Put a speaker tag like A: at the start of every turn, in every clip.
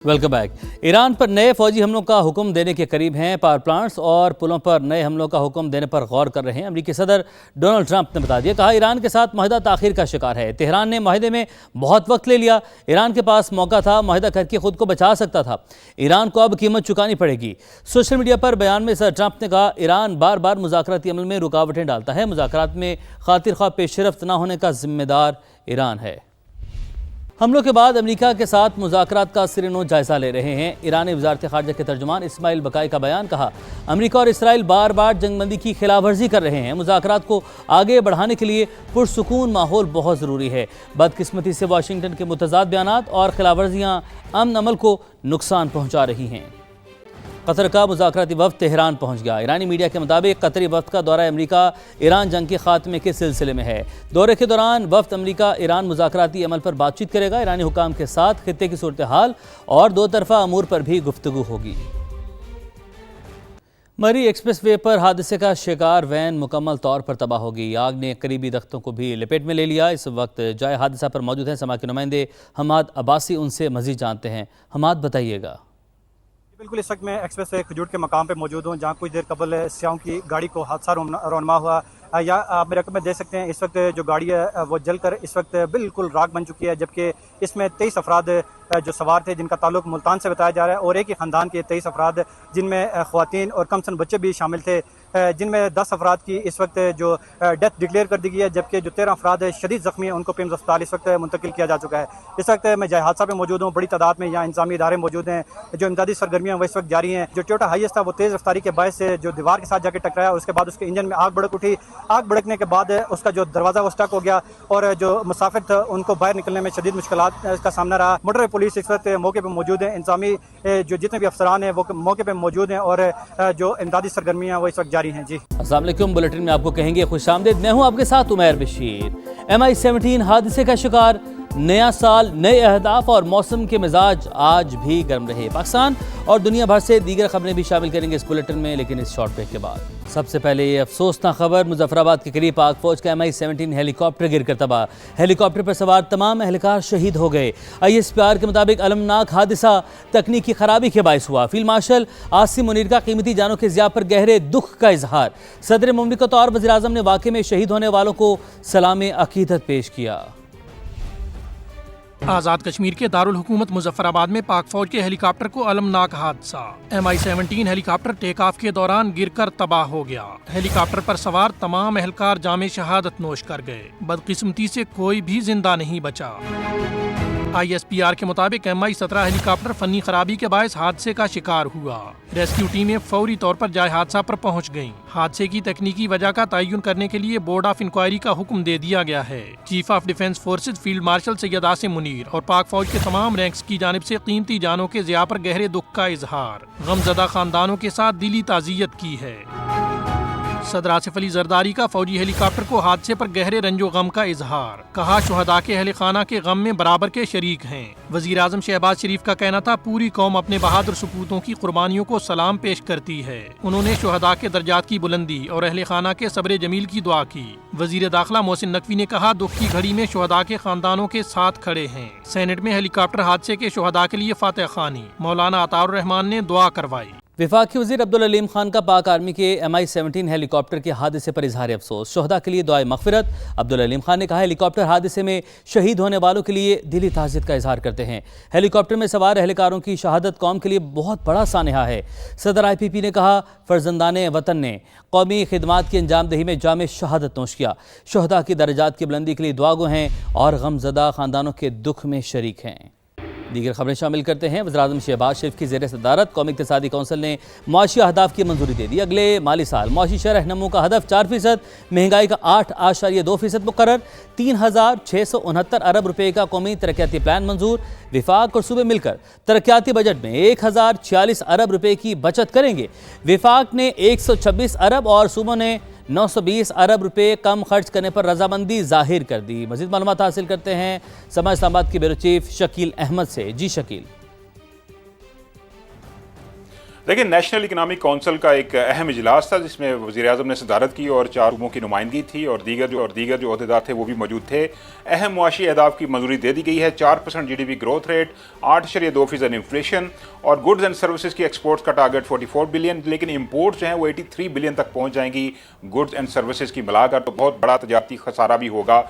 A: Welcome back. Iran पर नए फौजी हमलों का हुक्म देने के करीब हैं। पावर प्लांट्स और पुलों पर नए हमलों का हुक्म देने पर गौर कर रहे हैं। अमेरिकी सदर डोनाल्ड ट्रंप ने बता दिया, कहा ईरान के साथ माहिदा ताखीर का शिकार है। तेहरान ने माहिदे में बहुत वक्त ले लिया। ईरान के पास मौका था, माहिदा करके खुद को बचा सकता था। ईरान को अब कीमत चुकानी पड़ेगी। सोशल मीडिया पर बयान में सदर ट्रंप ने कहा, ईरान बार बार मुज़ाकराती अमल में रुकावटें डालता है। मुज़ाकरात में खातिर ख्वाह पेशरफ्त न होने का जिम्मेदार ईरान है। हमलों के बाद अमेरिका के साथ मुज़ाकरात का सिरनो जायज़ा ले रहे हैं। ईरानी वज़ारत ख़ारजा के तर्जुमान इस्माइल बकाई का बयान, कहा अमेरिका और इसराइल बार बार जंगबंदी की खिलाफवर्जी कर रहे हैं। मुज़ाकरात को आगे बढ़ाने के लिए पुरसुकून माहौल बहुत ज़रूरी है। बदकिस्मती से वाशिंगटन के मुतज़ाद बयानात और खिलाफवर्जियाँ अमन अमल को नुकसान पहुँचा रही हैं। कतर का मुज़ाकराती वफ़द तेहरान पहुंच गया। ईरानी मीडिया के मुताबिक कतरी वफ़द का दौरा अमेरिका ईरान जंग के खात्मे के सिलसिले में है। दौरे के दौरान वफ़द अमेरिका ईरान मुज़ाकराती अमल पर बातचीत करेगा। ईरानी हुकाम के साथ खित्ते की सूरत हाल और दो तरफ़ा अमूर पर भी गुफ्तगू होगी। मरी एक्सप्रेस वे पर हादसे का शिकार वैन मुकम्मल तौर पर तबाह हो गई। आग ने करीबी दख्तों को भी लपेट में ले लिया। इस वक्त जाए हादसा पर मौजूद हैं समा के नुमाइंदे हमाद अब्बासी, उनसे मज़ीद जानते हैं। हमाद, बताइएगा।
B: बिल्कुल, इस वक्त मैं एक्सप्रेस वे खजूर के मकाम पे मौजूद हूँ, जहाँ कुछ देर कबल स्याहों की गाड़ी को हादसा रौनमा हुआ। या आप मेरे रकम में देख सकते हैं, इस वक्त जो गाड़ी है वो जलकर इस वक्त बिल्कुल राख बन चुकी है, जबकि इसमें 23 अफराद जो सवार थे, जिनका ताल्लुक मुल्तान से बताया जा रहा है, और एक ही ख़ानदान के 23 अफराद, जिनमें ख़वातीन और कमसन बच्चे भी शामिल थे, जिनमें 10 अफराद की इस वक्त जो डेथ डिक्लेयर कर दी गई है, जबकि जो 13 अफराद शदीद ज़ख्मी हैं उनको पिम्स अस्पताल इस वक्त मुंतकिल किया जा चुका है। इस वक्त मैं जाए हादसा पे मौजूद हूँ। बड़ी तादाद में यहाँ इंतजामी इदारे मौजूद हैं। जो इमदादी सरगर्मियाँ वो इस वक्त जारी हैं। जो टोयोटा हाईएस था वो तेज़ रफ्तारी के बायस से जो दीवार के साथ जाकर टकराया, उसके बाद उसके इंजन में आग भड़क उठी। आग भड़कने के बाद उसका जो दरवाज़ा वो स्टक हो गया और जो मुसाफिर थे उनको बाहर निकलने में शदीद मुश्किलात का सामना रहा। मोटर पुलिस इस वक्त मौके पर मौजूद है। इंतजामी जो जितने भी अफसरान हैं वो मौके पर मौजूद हैं और जो इमदादी सरगर्मियाँ वो इस वक्त जारी हैं। जी
A: अस्सलाम वालेकुम। बुलेटिन में आपको कहेंगे खुशामदीद। मैं हूं आपके साथ उमैर बशीर। MI-17 हादसे का शिकार, नया साल, नए अहदाफ और मौसम के मिजाज आज भी गर्म रहे। पाकिस्तान और दुनिया भर से दीगर खबरें भी शामिल करेंगे इस बुलेटिन में, लेकिन इस शॉर्ट ब्रेक के बाद सबसे पहले ये अफसोसनाक खबर। मुजफ्फराबाद के करीब पाक फौज का MI-17 हेलीकॉप्टर गिरकर तबाह। हेलीकॉप्टर पर सवार तमाम एहलकार शहीद हो गए। ISPR के मुताबिक अलमनाक हादसा तकनीकी खराबी के बायस हुआ। फील्ड मार्शल आसिम मुनीर का कीमती जानों के ज़िया पर गहरे दुख का इजहार। सदर मुमलिकत और वज़ीर आज़म ने वाक़े में शहीद होने वालों को सलाम अक़ीदत पेश किया।
C: आज़ाद कश्मीर के दारुल हुकूमत मुजफ्फराबाद में पाक फौज के हेलीकॉप्टर को अलमनाक हादसा। MI-17 हेलीकॉप्टर टेक ऑफ के दौरान गिरकर तबाह हो गया। हेलीकॉप्टर पर सवार तमाम एहलकार जामे शहादत नोश कर गए। बदकिस्मती से कोई भी जिंदा नहीं बचा। ISPR के मुताबिक MI-17 हेलीकॉप्टर फनी खराबी के बायस हादसे का शिकार हुआ। रेस्क्यू टीमें फौरी तौर पर जाए हादसा पर पहुंच गईं। हादसे की तकनीकी वजह का तयन करने के लिए बोर्ड ऑफ इंक्वायरी का हुक्म दे दिया गया है। Chief of defence forces field marshal Syed Asim Munir और पाक फौज के तमाम रैंक्स की जानिब से कीमती जानों के ज़िया पर गहरे दुख का इजहार। गमजदा खानदानों के साथ दिली ताज़ियत की है। सदर आसिफ अली जरदारी का फौजी हेलीकॉप्टर को हादसे पर गहरे रंजो गम का इजहार। कहा शुहदा के अहले खाना के गम में बराबर के शरीक हैं। वजीर आजम शहबाज शरीफ का कहना था, पूरी कौम अपने बहादुर सपूतों की कुर्बानियों को सलाम पेश करती है। उन्होंने शुहदा के दर्जात की बुलंदी और अहले खाना के सब्र जमील की दुआ की। वजीर दाखिला मोहसिन नकवी ने कहा, दुख की घड़ी में शुहदा के खानदानों के साथ खड़े हैं। सेनेट में हेलीकॉप्टर हादसे के शुहदा के लिए फातह खानी। मौलाना अताउर रहमान ने दुआ करवाई।
A: वफाकी वज़ीर अब्दुल अलीम खान का पाक आर्मी के MI-17 हेलीकॉप्टर के हादसे पर इजहार अफसोस। शोहदा के लिए दुआए मग़फ़िरत। अब्दुल अलीम खान ने कहा, हेलीकॉप्टर हादसे में शहीद होने वालों के लिए दिली ताज़ियत का इजहार करते हैं। हेलीकॉप्टर में सवार एहलकारों की शहादत कौम के लिए बहुत बड़ा सानहा है। सदर IPP ने कहा, फ़र्जंदाने वतन ने कौमी खिदमात की अंजामदही में जामे शहादत नोश किया। शोहदा की दर्जात की बुलंदी के लिए दुआगो हैं और गमज़दा ख़ानदानों के दुख में शरीक हैं। दीगर खबरें शामिल करते हैं। वज़ीर-ए-आज़म शहबाज शरीफ की ज़ेर सदारत कौमी इक़्तिसादी कौंसिल ने मुआशी अहदाफ की मंजूरी दे दी। अगले माली साल मुआशी शरह नमू का हदफ 4%, महंगाई का 8.2% मुकर्रर। 3,669 अरब रुपये का कौमी तरक्याती प्लान मंजूर। विफाक और सूबे मिलकर तरक्याती बजट में 1,046 अरब रुपये की बचत करेंगे। विफाक ने 126 अरब और सूबों ने 920 अरब रुपए कम खर्च करने पर रजामंदी जाहिर कर दी। मज़ीद मालूमात हासिल करते हैं समा इस्लामाबाद के ब्यूरो चीफ शकील अहमद से। जी शकील।
D: देखिए, नेशनल इकनॉमिक काउंसिल का एक अहम इजलास था जिसमें वज़ीर-ए-आज़म ने सदारत की और 4 सूबों की नुमाइंदगी थी और दीगर जो अहदेदार थे वो भी मौजूद थे। अहम मुआशी अहदाफ की मंजूरी दे दी गई है। 4% GDP ग्रोथ रेट, 8.2% इन्फ्लेशन और गुड्स एंड सर्विसेज की एक्सपोर्ट्स का टारगेट 44 बिलियन, लेकिन इम्पोर्ट जो हैं वो 83 बिलियन तक पहुँच जाएंगी गुड्स एंड सर्विसेज की मिलाकर, तो बहुत बड़ा तजारती खसारा भी होगा।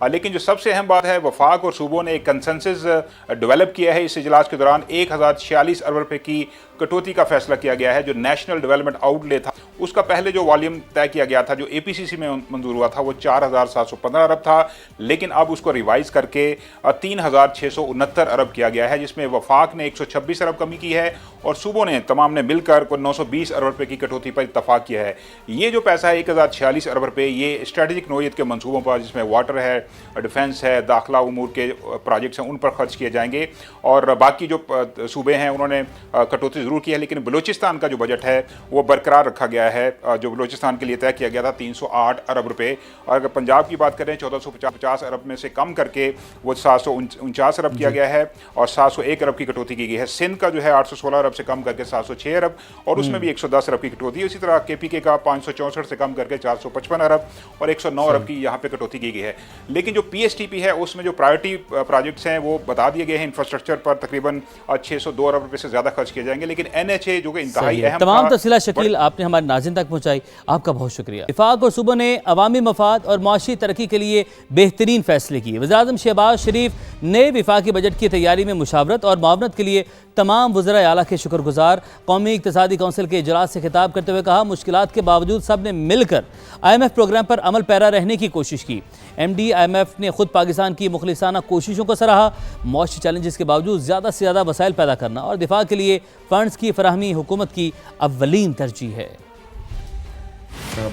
D: लेकिन जो सबसे अहम बात है, वफाक और सूबों ने एक कंसेंसस डेवलप किया है। इस इजलास के दौरान 1046 अरब रुपये की कटौती का फैसला किया गया है। जो नेशनल डेवलपमेंट आउटले था उसका पहले जो वॉल्यूम तय किया गया था, जो APCC में मंजूर हुआ था, वो 4715 अरब था, लेकिन अब उसको रिवाइज करके 3669 अरब किया गया है, जिसमें वफाक ने 126 अरब कमी की है और सूबों ने तमाम ने मिलकर को 920 अरब रुपये की कटौती पर इत्तफाक किया है। ये जो पैसा है 1046 अरब रुपये, ये स्ट्रेटेजिक नोयत के मंसूबों पर, जिसमें वाटर है, डिफेंस है, दाखिला उमूर के प्रोजेक्ट्स हैं, उन पर खर्च किए जाएंगे। और बाकी जो सूबे हैं उन्होंने कटौती ज़रूर की है, लेकिन बलूचिस्तान का जो बजट है वो बरकरार रखा गया है। जो बलूचिस्तान के लिए तय किया गया था 308 अरब रुपये, और अगर पंजाब की बात करें 1450 अरब में से कम करके वो 749 अरब किया गया है और 701 अरब की कटौती की गई है। सिंध का जो है 816 अरब से कम करके 706 अरब और उसमें भी 110 अरब की कटौती है। इसी तरह KPK का 564 से कम करके 455 अरब और 109 अरब की यहाँ पे कटौती की गई है। लेकिन जो PSTP है उसमें जो प्रायोरिटी प्रोजेक्ट्स हैं वो बता दिए गए हैं। इंफ्रास्ट्रक्चर पर तकरीबन 602 अरब रुपये से ज़्यादा खर्च किए जाएंगे, लेकिन NHA जो कि इंतहाई अहम,
A: तमाम तफसीलात शकील आपने हमारे नाज़रीन तक पहुँचाई, आपका बहुत शुक्रिया। वफाक और सूबों ने अवामी मफाद और मुआशी तरक्की के लिए बेहतरीन फैसले किए। वज़ीर-ए-आज़म शहबाज शरीफ ने वफाकी बजट की तैयारी में मुशावरत और मुआवनत के लिए तमाम वज़राए आला के शुक्रगुजार। कौमी इक़्तिसादी कौंसिल के इजलास से खिताब करते हुए कहा, मुश्किलात के बावजूद सब ने मिलकर IMF प्रोग्राम पर अमल पैरा रहने की कोशिश की। MD IMF ने खुद पाकिस्तान की मुखलिसाना कोशिशों को सराहा। मुआशी चैलेंजेस के बावजूद ज़्यादा से ज़्यादा वसाइल पैदा करना और दिफा के लिए फ़ंड्स की फराहमी हुकूमत की अव्वलीन तरजीह है।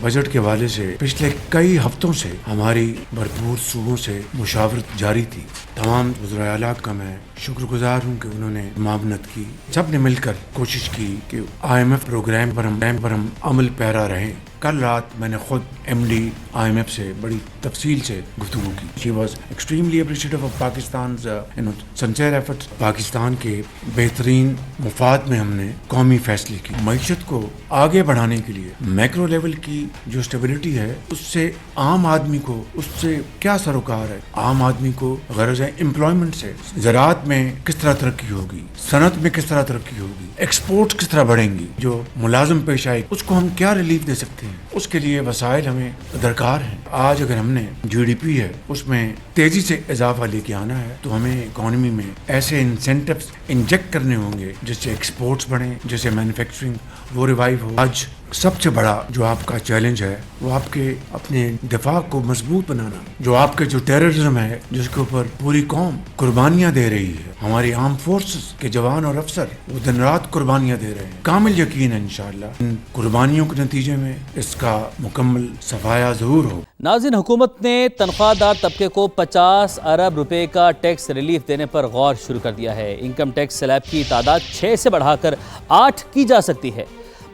E: बजट के हवाले से पिछले कई हफ्तों से हमारी भरपूर सूबों से मुशावरत जारी थी। तमाम वज़राए आला का मैं शुक्रगुजार हूँ कि उन्होंने मामनत की। सब ने मिलकर कोशिश की कि IMF प्रोग्राम पर हम अमल पैरा रहें। कल रात मैंने खुद MD IMF से बड़ी तफसील से गुफ्तगू की। She was extremely appreciative of Pakistan sincere efforts. Pakistan के बेहतरीन मुफाद में हमने कौमी फैसले की। मईशत को आगे बढ़ाने के लिए मैक्रो लेवल की जो स्टेबिलिटी है उससे आम आदमी को उससे क्या सरोकार है। आम आदमी को गरज है एम्प्लॉयमेंट से, ज़राअत में किस तरह तरक्की होगी, सनत में किस तरह तरक्की होगी, एक्सपोर्ट किस तरह बढ़ेंगी, जो मुलाजिम पेश आए उसको हम क्या रिलीफ दे सकते हैं, उसके लिए वसाइल हमें दरकार हैं। आज अगर हमने GDP है उसमें तेजी से इजाफा लेके आना है तो हमें इकॉनमी में ऐसे इंसेंटिव्स इंजेक्ट करने होंगे जिससे एक्सपोर्ट्स बढ़ें, जिससे मैन्युफैक्चरिंग वो रिवाइव हो। आज सबसे बड़ा जो आपका चैलेंज है वो आपके अपने दिफा को मजबूत बनाना, जो आपके जो टेररिज्म है जिसके ऊपर पूरी कौम कुर्बानियां दे रही है। हमारी आर्म फोर्सेस के जवान और अफसर वो दिन रात कुर्बानियां दे रहे हैं। कामिल यकीन है इंशाअल्लाह इन कुर्बानियों के नतीजे में इसका मुकम्मल सफाया जरूर हो।
A: नाज़रीन, हुकूमत ने तनख्वाहदार तबके को 50 अरब रुपए का टैक्स रिलीफ देने पर गौर शुरू कर दिया है। इनकम टैक्स स्लैब की तादाद 6 से बढ़ाकर 8 की जा सकती है।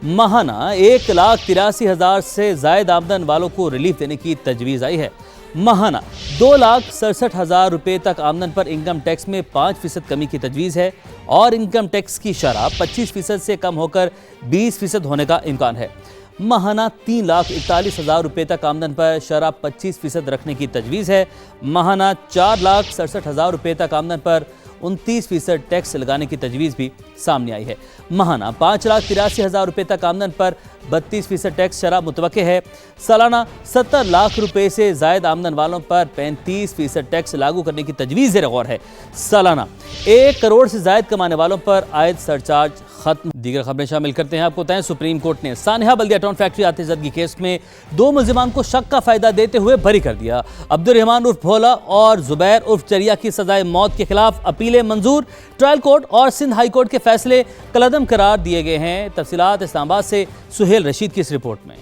A: माहाना 1,83,000 से ज़ायद आमदन वालों को रिलीफ देने की तजवीज़ आई है। माहाना 2,67,000 रुपये तक आमदन पर इनकम टैक्स में 5% कमी की तजवीज़ है और इनकम टैक्स की शरह 25% से कम होकर 20% होने का इम्कान है। माहाना 3,41,000 रुपये तक आमदन पर शरह 25% रखने की तजवीज़ है। माहाना 4,67,000 रुपये तक आमदन पर 29% टैक्स लगाने की तजवीज़ भी सामने आई है। माहाना 5,83,000 रुपये तक आमदन पर 32% टैक्स शरह मुतवक्के है। सालाना 70 लाख रुपए से ज़ायद आमदन वालों पर 35% टैक्स लागू करने की तजवीज़ ज़ेर गौर है। सालाना 1 करोड़ से ज़ायद कमाने वालों पर आयद सरचार्ज खत्म। दीगर खबरें शामिल करते हैं आपको तय। सुप्रीम कोर्ट ने सानिया बल्दिया टाउन फैक्ट्री आतिशबाजी केस में 2 मुल्जिमान को शक का फ़ायदा देते हुए बरी कर दिया। अब्दुर्रहमान उर्फ भोला और जुबैर उर्फ चरिया की सजाए मौत के खिलाफ अपीलें मंजूर। ट्रायल कोर्ट और सिंध हाई कोर्ट के फैसले कलअदम करार दिए गए हैं। तफसीलात इस्लामाबाद से सुहेल रशीद की इस रिपोर्ट में।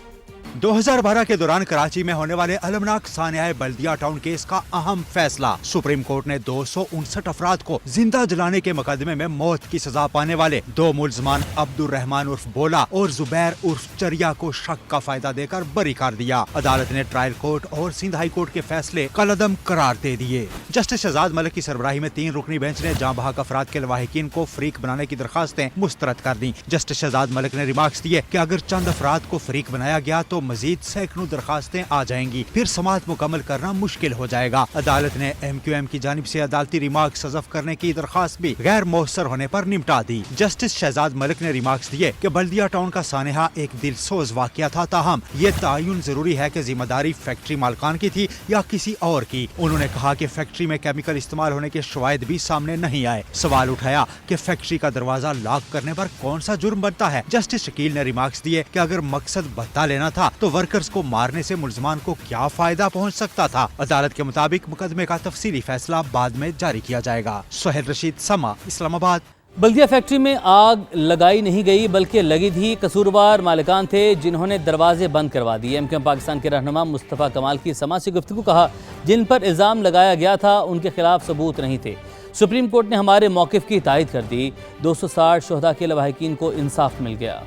F: 2012 के दौरान कराची में होने वाले अलमनाक सानिया बल्दिया टाउन केस का अहम फैसला। सुप्रीम कोर्ट ने 259 अफराद को जिंदा जलाने के मुकदमे में मौत की सजा पाने वाले 2 मुल्जमान अब्दुल रहमान उर्फ बोला और जुबैर उर्फ चरिया को शक का फायदा देकर बरी कर दिया। अदालत ने ट्रायल कोर्ट और सिंध हाई कोर्ट के फैसले कलअदम करार दे दिए। जस्टिस शहजाद मलिक की सरबराही में 3 रुकनी बेंच ने जाँ बहक अफराद के लवाहिकीन को फरीक बनाने की दरखास्तें मुस्तरद कर दी। जस्टिस शहजाद मलिक ने रिमार्क्स दिए कि अगर चंद अफराद को फरीक बनाया गया तो मजीद सैकड़ों दरखास्तें आ जाएंगी, फिर समाअत मुकम्मल करना मुश्किल हो जाएगा। अदालत ने MQM की जानिब से अदालती रिमार्क्स हज़फ करने की दरखास्त भी गैर मौसर होने पर निपटा दी। जस्टिस शहजाद मलिक ने रिमार्क्स दिए कि बल्दिया टाउन का सानेहा एक दिलसोज वाकया था, ताहम ये तयन जरूरी है कि जिम्मेदारी फैक्ट्री मालकान की थी या किसी और की। उन्होंने कहा कि फैक्ट्री में केमिकल इस्तेमाल होने के शवाहिद भी सामने नहीं आए। सवाल उठाया कि फैक्ट्री का दरवाजा लॉक करने पर कौन सा जुर्म बनता है। जस्टिस शकील ने रिमार्क्स दिए कि अगर मकसद भत्ता लेना था तो वर्कर्स को मारने से मुल्जमान को क्या फायदा पहुंच सकता था। अदालत के मुताबिक मुकदमे का तफसीली फैसला बाद में जारी किया जाएगा। सोहेल रशीद, समा, इस्लामाबाद।
A: बल्दिया फैक्ट्री में आग लगाई नहीं गई बल्कि लगी थी। कसूरवार मालिकान थे जिन्होंने दरवाजे बंद करवा दिए। MQM पाकिस्तान के रहनुमा मुस्तफ़ा कमाल की समा से गुफ्तगू कहा, जिन पर इल्ज़ाम लगाया गया था उनके खिलाफ सबूत नहीं थे। सुप्रीम कोर्ट ने हमारे मौक़िफ़ की तायद कर दी। 260 शुहदा के लवाहिकीन को इंसाफ मिल गया।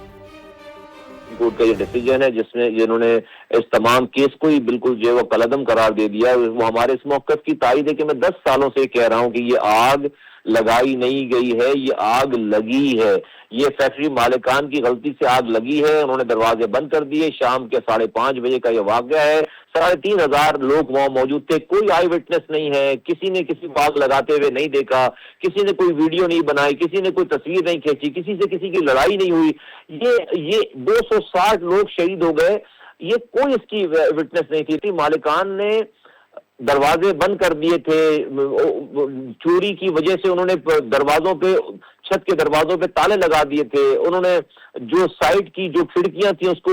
G: कोर्ट का ये डिसीजन है जिसमें जिन्होंने इस तमाम केस को ही बिल्कुल जो वो कलअदम करार दे दिया, वो हमारे इस मौक़िफ़ की तायद है कि मैं 10 सालों से कह रहा हूँ कि ये आग लगाई नहीं गई है, ये आग लगी है। ये फैक्ट्री मालिकान की गलती से आग लगी है, उन्होंने दरवाजे बंद कर दिए। शाम के 5:30 बजे का ये वाक़या है। 3,500 लोग वहाँ मौजूद थे, कोई आई विटनेस नहीं है, किसी ने किसी को आग लगाते हुए नहीं देखा, किसी ने कोई वीडियो नहीं बनाई, किसी ने कोई तस्वीर नहीं खींची, किसी से किसी की लड़ाई नहीं हुई। ये 260 लोग शहीद हो गए, ये कोई इसकी विटनेस नहीं थी। मालिकान ने दरवाजे बंद कर दिए थे, चोरी की वजह से उन्होंने दरवाजों पे, छत के दरवाजों पे ताले लगा दिए थे। उन्होंने जो साइड की जो खिड़कियां थी उसको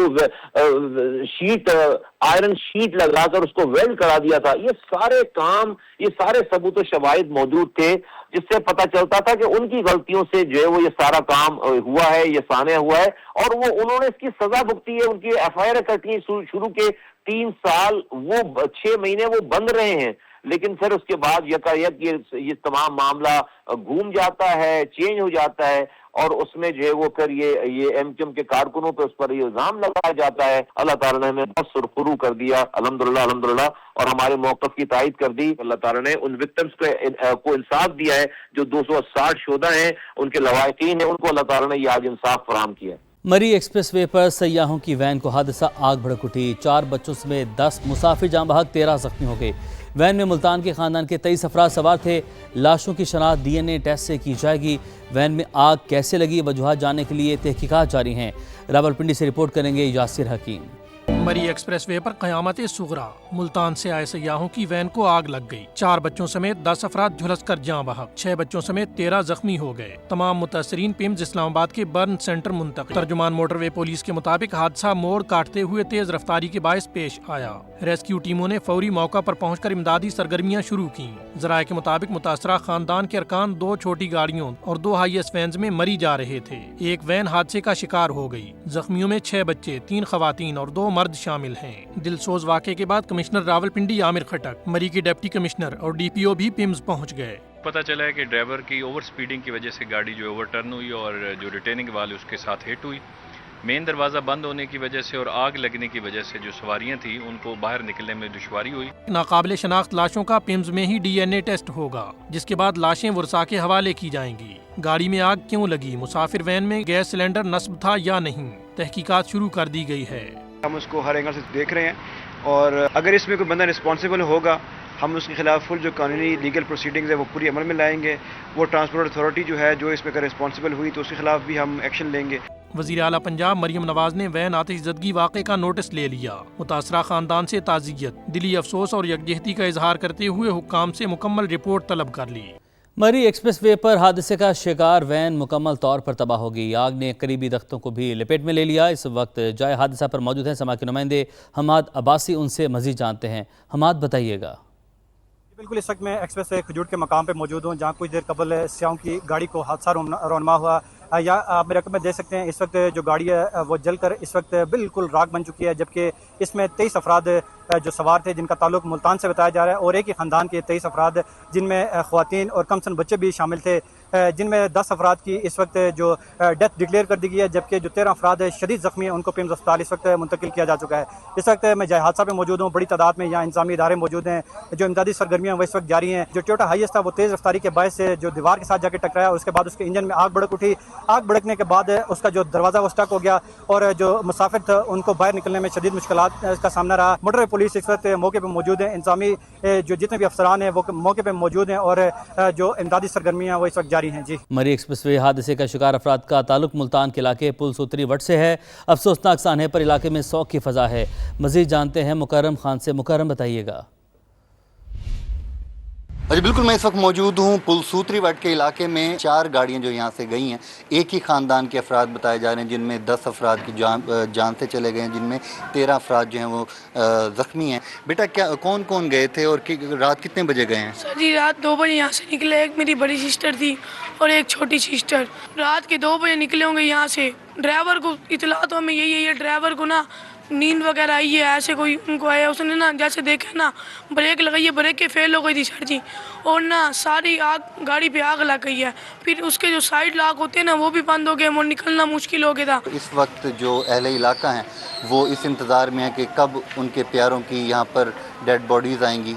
G: आयरन शीट लगाकर उसको वेल्ड करा दिया था। ये सारे काम, ये सारे सबूत शवाहिद मौजूद थे जिससे पता चलता था कि उनकी गलतियों से जो है वो ये सारा काम हुआ है, ये सानिया हुआ है और वो उन्होंने इसकी सजा भुगती है। उनकी FIR कटी शुरू के 3 साल, वो 6 महीने वो बंद रहे हैं, लेकिन फिर उसके बाद यकायक ये तमाम मामला घूम जाता है, चेंज हो जाता है और उसमें जो है वो फिर ये MQM के कारकुनों पे उस पर ये इल्जाम लगाया जाता है। अल्लाह ताला ने हमें बहुत सुरखरू कर दिया, अल्हम्दुलिल्लाह, और हमारे मौक़िफ़ की तायद कर दी। अल्लाह ताला ने उन विक्टिम्स को इंसाफ दिया है, जो 260 शुहदा हैं, उनके लवाहिकीन हैं, उनको अल्लाह ताला ने ये आज इंसाफ फराहम किया है।
A: मरी एक्सप्रेस वे पर सयाहों की वैन को हादसा, आग भड़क उठी। 4 बच्चों समेत 10 मुसाफिर जाँ बहक, 13 जख्मी हो गए। वैन में मुल्तान के खानदान के 23 अफराद सवार थे। लाशों की शनाख्त DNA टेस्ट से की जाएगी। वैन में आग कैसे लगी, वजूहात जानने के लिए तहकीकात जारी हैं। रावलपिंडी से रिपोर्ट करेंगे यासिर हकीम।
C: मरी एक्सप्रेस वे पर क़यामत सुगरा, मुल्तान से आए सयाहों की वैन को आग लग गई। 4 बच्चों समेत 10 अफराद झुलस कर जाँ बहक, 6 बच्चों समेत 13 जख्मी हो गए। तमाम मुतासरीन पिम्स इस्लामाबाद के बर्न सेंटर मुंतकिल। तर्जुमान मोटरवे पुलिस के मुताबिक हादसा मोड़ काटते हुए तेज रफ्तारी के बायस पेश आया। रेस्क्यू टीमों ने फौरी मौका पर पहुंचकर इमदादी सरगर्मियां शुरू की। ज़राए के मुताबिक मुतासरा खानदान के अरकान 2 छोटी गाड़ियों और 2 हाईएस वैन्स में मरी जा रहे थे। एक वैन हादसे का शिकार हो गई। जख्मियों में 6 बच्चे, 3 खवातीन और 2 मर्द शामिल हैं। दिलसोज वाक़े के बाद कमिश्नर रावलपिंडी आमिर खटक, मरी के डिप्टी कमिश्नर और DPO भी पिम्स पहुंच गए।
H: पता चला है कि ड्राइवर की ओवर स्पीडिंग की वजह से गाड़ी जो ओवरटर्न हुई और जो रिटेनिंग वाल उसके साथ हिट हुई। मेन दरवाज़ा बंद होने की वजह से और आग लगने की वजह से जो सवारियां थी उनको बाहर निकलने में दुश्वारी हुई।
C: नाकाबिले शनाख्त लाशों का पिम्स में ही DNA टेस्ट होगा, जिसके बाद लाशें वर्सा के हवाले की जाएंगी। गाड़ी में आग क्यों लगी, मुसाफिर वैन में गैस सिलेंडर नस्ब था या नहीं, तहकीकात शुरू कर दी गई है।
I: हम उसको हर एंगल से देख रहे हैं और अगर इसमें कोई बंदा रिस्पॉन्सिबल होगा, हम उसके खिलाफ फुल जो कानूनी लीगल प्रोसीडिंग्स है वो पूरी अमल में लाएंगे। वो ट्रांसपोर्ट अथॉरिटी जो है जो इसमें अगर रिस्पॉन्सिबल हुई तो उसके खिलाफ भी हम एक्शन लेंगे।
C: वज़ीर आला पंजाब मरियम नवाज ने वैन आतिशज़दगी वाक़े का नोटिस ले लिया। मुतासरा खानदान से ताज़ियत, दिली अफसोस और यकजहती का इजहार करते हुए हुक्काम से मुकम्मल रिपोर्ट तलब कर ली।
A: मरी एक्सप्रेस वे पर हादसे का शिकार वैन मुकम्मल तौर पर तबाह हो गई। आग ने करीबी दख्तों को भी लपेट में ले लिया। इस वक्त जाए हादसा पर मौजूद हैं समा के नुमाइंदे हमाद अब्बासी, उनसे मज़ीद जानते हैं। हमाद, बताइएगा।
B: बिल्कुल इस वक्त मैं एक्सप्रेस खजूर के मकाम पे मौजूद हूँ, जहाँ कुछ देर कबल स्याहों की गाड़ी को हादसा रोनमा हुआ। या आप मेरे रकम में देख सकते हैं इस वक्त जो गाड़ी है वो जल कर इस वक्त बिल्कुल राख बन चुकी है, जबकि इसमें 23 अफराद जो सवार थे जिनका ताल्लुक मुल्तान से बताया जा रहा है, और एक ही ख़ानदान के 23 अफराद जिनमें ख़वातीन और कमसन बच्चे भी शामिल थे, जिनमें 10 अफराद की इस वक्त जो डेथ डिक्लेयर कर दी गई है, जबकि जो 13 अफराद शदीद ज़ख्मी हैं उनको पिम्स अस्पताल इस वक्त मुंतकिल किया जा चुका है। इस वक्त मैं जय हादसा पे मौजूद हूँ, बड़ी तादाद में यहाँ इंतजामी इदारे मौजूद हैं, जो इमदादी सरगर्मियाँ वो इस वक्त जारी हैं। जो टोयोटा हाईएस था वो तेज़ रफ्तारी के बायस से जो दीवार के साथ जाकर टकराया, उसके बाद उसके इंजन में आग भड़क उठी। आग भड़कने के बाद उसका जो दरवाज़ा वो स्टक हो गया और जो मुसाफिर थे उनको बाहर निकलने में शदीद मुश्किलात का सामना रहा। मोटर पुलिस इस वक्त मौके पर मौजूद है, इंतजामी जो जितने भी अफसरान हैं वो मौके पर मौजूद हैं और जो इमदादी सरगर्मियाँ वो इस वक्त जारी हैं। जी,
A: मरी एक्सप्रेसवे हादसे का शिकार अफराद का ताल्लुक मुल्तान के इलाके पुल सूत्री वट से है। अफसोसनाक सानहे पर इलाके में शौक की फ़ज़ा है। मज़ीद जानते हैं मुकर्रम खान से। मुकर्रम, बताइएगा।
J: जी बिल्कुल, मैं इस वक्त मौजूद हूँ पुलसूत्री वट के इलाके में। 4 गाड़ियाँ जो यहाँ से गई हैं, एक ही ख़ानदान के अफराद बताए जा रहे हैं, जिनमें 10 अफराद की जान से चले गए हैं, जिनमें 13 अफराद जो हैं वो ज़ख्मी हैं। बेटा, क्या कौन कौन गए थे और रात कितने बजे गए हैं?
K: सर जी, रात 2 बजे यहाँ से निकले। एक मेरी बड़ी सिस्टर थी और एक छोटी सिस्टर। रात के 2 बजे निकले होंगे यहाँ से। ड्राइवर को इतला तो हमें यही है, ड्राइवर को ना नींद वगैरह आई है, ऐसे कोई उनको आया, उसने ना जैसे देखा ना ब्रेक लगाई है, ब्रेक के फेल हो गई थी सर जी, और ना सारी आग गाड़ी पे आग लग गई है। फिर उसके जो साइड लॉक होते हैं ना वो भी बंद हो गए, वो निकलना मुश्किल हो गया था।
J: इस वक्त जो अहले इलाका हैं वो इस इंतज़ार में है कि कब उनके प्यारों की यहाँ पर डेड बॉडीज़ आएंगी।